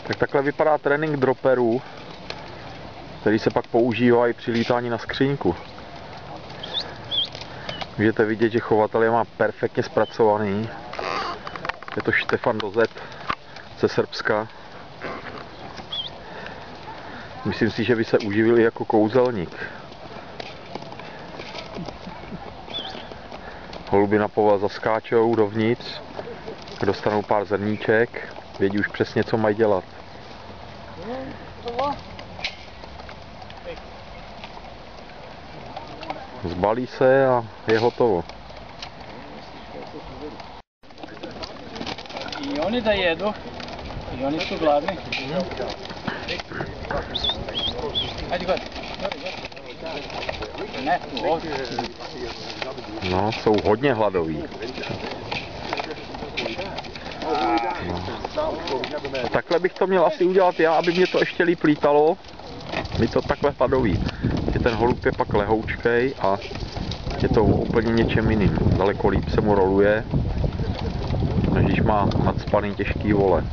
Tak takhle vypadá trénink droperů, který se pak používá i při lítání na skříňku. Můžete vidět, že chovatel je má perfektně zpracovaný. Je to Štefan Dozet ze Srbska. Myslím si, že by se uživil i jako kouzelník. Holuby na povel zaskáčou dovnitř, dostanou pár zrníček, vědí už přesně, co mají dělat. Zbalí se a je hotovo. I oni da jedu, i oni su gladni. Ajde gore. Ne, ovdje. No, jsou hodně hladoví. No. A takhle bych to měl asi udělat já, aby mě to ještě líp lítalo. Je to takhle hladový. Že ten holub je pak lehoučkej a je to úplně něčem jiným. Daleko líp se mu roluje, než když má nacpaný těžký vole.